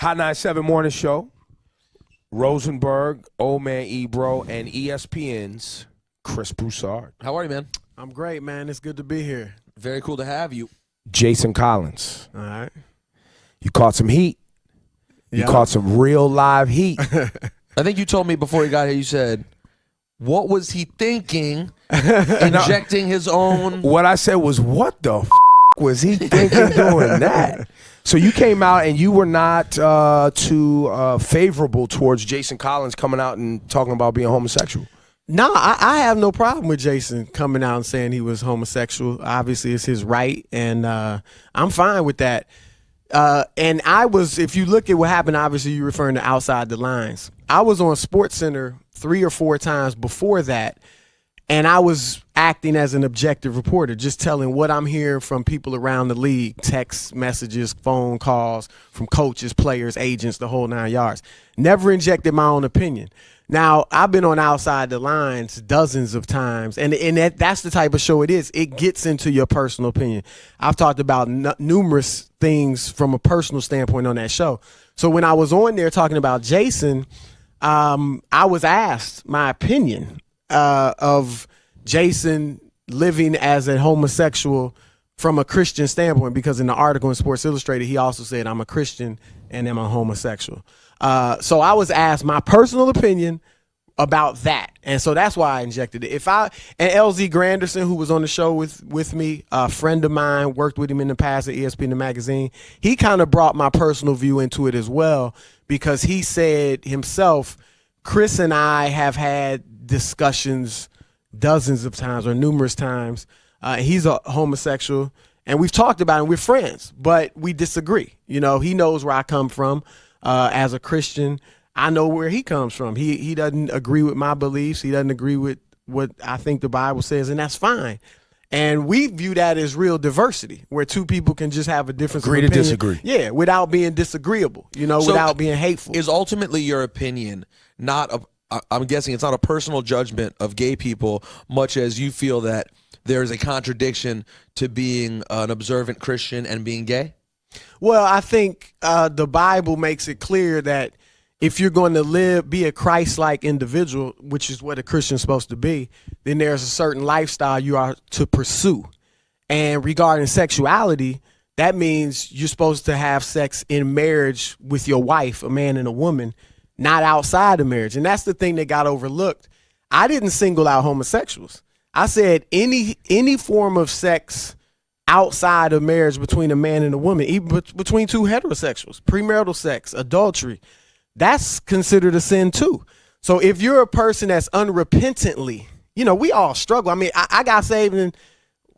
Hot 97 Morning Show. Rosenberg, Old Man Ebro, and ESPN's Chris Broussard. How are you, man? I'm great, man. It's good to be here. Very cool to have you. Jason Collins. All right. You caught some heat. You caught some real live heat. I think you told me before he got here, you said, what was he thinking injecting his own? What I said was, what the was he thinking doing that? So you came out and you were not too favorable towards Jason Collins coming out and talking about being homosexual. No, I have no problem with Jason coming out and saying he was homosexual. Obviously, it's his right, and I'm fine with that. And I was, if you look at what happened, obviously you're referring to Outside the Lines. I was on SportsCenter 3 or 4 times before that, and I was acting as an objective reporter, just telling what I'm hearing from people around the league, text messages, phone calls, from coaches, players, agents, the whole 9 yards. Never injected my own opinion. Now, I've been on Outside the Lines dozens of times, and that's the type of show it is. It gets into your personal opinion. I've talked about numerous things from a personal standpoint on that show. So when I was on there talking about Jason, I was asked my opinion of Jason living as a homosexual from a Christian standpoint, because in the article in Sports Illustrated, he also said, I'm a Christian and I'm a homosexual. So I was asked my personal opinion about that. And so that's why I injected it. And LZ Granderson, who was on the show with me, a friend of mine, worked with him in the past at ESPN the magazine, he kind of brought my personal view into it as well, because he said himself, Chris and I have had discussions dozens of times or numerous times. He's a homosexual, and we've talked about it. We're friends, but we disagree. You know, he knows where I come from as a Christian. I know where he comes from. He doesn't agree with my beliefs. He doesn't agree with what I think the Bible says, and that's fine. And we view that as real diversity, where two people can just have a difference of opinion. Agree to disagree. Yeah, without being disagreeable, so without being hateful. Is ultimately your opinion not I'm guessing it's not a personal judgment of gay people, much as you feel that there is a contradiction to being an observant Christian and being gay? Well, I think the Bible makes it clear that if you're going to be a Christ-like individual, which is what a Christian's supposed to be, then there's a certain lifestyle you are to pursue. And regarding sexuality, that means you're supposed to have sex in marriage with your wife, a man and a woman, not outside of marriage. And that's the thing that got overlooked. I didn't single out homosexuals. I said any form of sex outside of marriage between a man and a woman, even between two heterosexuals, premarital sex, adultery, that's considered a sin too. So if you're a person that's unrepentantly, we all struggle. I mean, I got saved in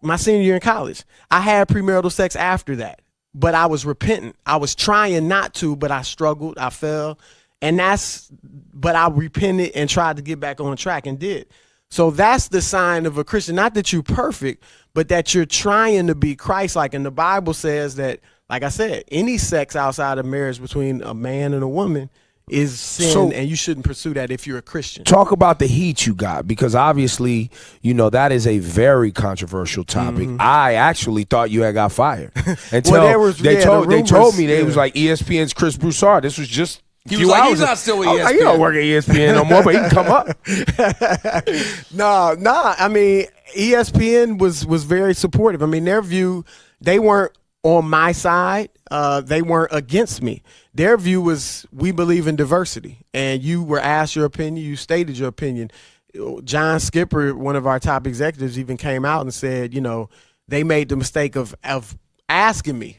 my senior year in college. I had premarital sex after that, but I was repentant. I was trying not to, but I struggled, I fell. But I repented and tried to get back on track and did. So that's the sign of a Christian. Not that you're perfect, but that you're trying to be Christ-like. And the Bible says that, like I said, any sex outside of marriage between a man and a woman is sin, and you shouldn't pursue that if you're a Christian. Talk about the heat you got, because obviously, that is a very controversial topic. Mm-hmm. I actually thought you had got fired until they told me they was like ESPN's Chris Broussard. This was just. He was like, he's not still with ESPN. Like, you don't work at ESPN no more, but he can come up. No. I mean, ESPN was very supportive. I mean, their view, they weren't on my side. They weren't against me. Their view was, we believe in diversity. And you were asked your opinion. You stated your opinion. John Skipper, one of our top executives, even came out and said, they made the mistake of asking me,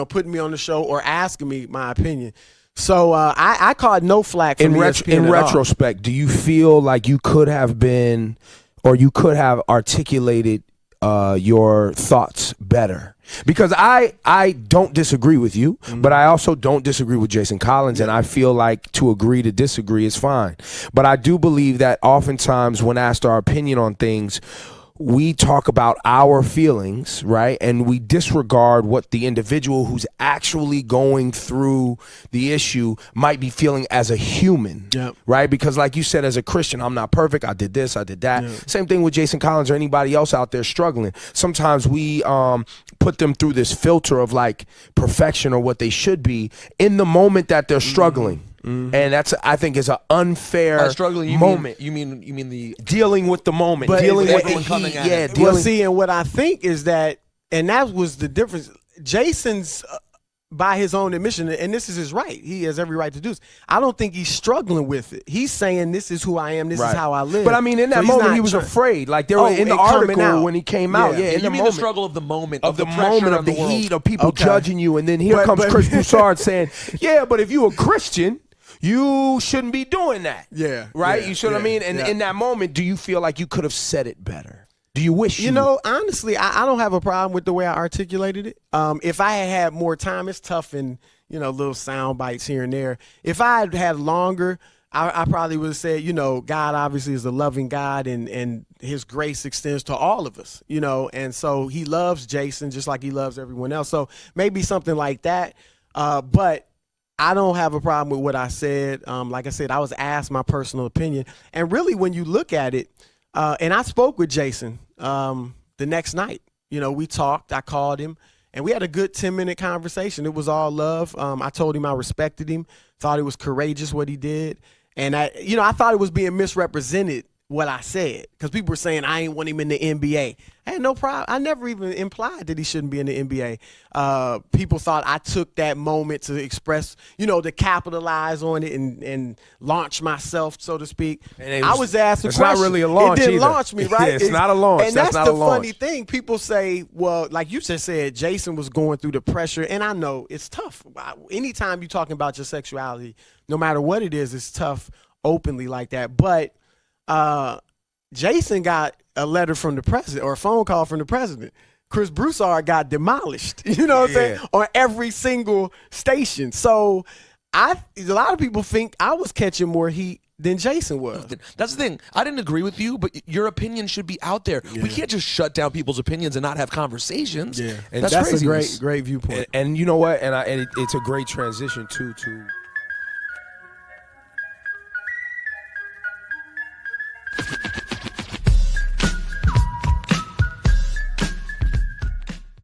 putting me on the show or asking me my opinion. So I caught no flack from ESPN in retrospect. Do you feel like you could have been, or you could have articulated your thoughts better? Because I don't disagree with you, but I also don't disagree with Jason Collins, and I feel like to agree to disagree is fine. But I do believe that oftentimes when asked our opinion on things, we talk about our feelings, right? And we disregard what the individual who's actually going through the issue might be feeling as a human, right? Because like you said, as a Christian, I'm not perfect. I did this, I did that. Same thing with Jason Collins or anybody else out there struggling. Sometimes we put them through this filter of like perfection or what they should be in the moment that they're struggling. And that's, I think, is an unfair By struggling, moment. You mean the Dealing with the moment, But dealing with the everyone coming heat. at Yeah, it. Well, dealing. see, and what I think is that, and that was the difference. Jason's, by his own admission, and this is his right. He has every right to do this. I don't think he's struggling with it. He's saying, "This is who I am. This is how I live." But I mean, in that So moment, not he was trying- afraid. Like there were in the it coming article out. when he came out. Yeah, in you the mean moment the struggle of the moment of the pressure moment on of the world. heat of people Okay. judging you, and then here But- comes but- Chris Broussard saying, "Yeah, but if you a Christian, you shouldn't be doing that." Yeah, right. yeah, You see what I yeah, mean? And yeah. in that moment, do you feel like you could have said it better? Do you wish You know, honestly, I don't have a problem with the way I articulated it. If I had more time, it's tough in, little sound bites here and there. If I had had longer, I probably would have said, God obviously is a loving God and his grace extends to all of us, and so he loves Jason just like he loves everyone else. So maybe something like that. But I don't have a problem with what I said. Like I said, I was asked my personal opinion. And really, when you look at it, and I spoke with Jason the next night. We talked. I called him, and we had a good 10-minute conversation. It was all love. I told him I respected him, thought it was courageous what he did. And I thought it was being misrepresented what I said, because people were saying I ain't want him in the NBA. I had no problem. I never even implied that he shouldn't be in the NBA. People thought I took that moment to express, to capitalize on it and launch myself, so to speak. I was asked a question. It's not really a launch. It didn't either. launch me, right? It's not a launch. And that's not the a launch. funny thing. People say, well, like you just said, Jason was going through the pressure, and I know it's tough. Anytime you're talking about your sexuality, no matter what it is, it's tough openly like that. But Jason got a letter from the president or a phone call from the president. Chris Broussard got demolished, you know what I'm saying, on every single station. So a lot of people think I was catching more heat than Jason was. That's the thing. I didn't agree with you, but your opinion should be out there. We can't just shut down people's opinions and not have conversations. Yeah. That's a craziness. great viewpoint. And you know what? And it's a great transition to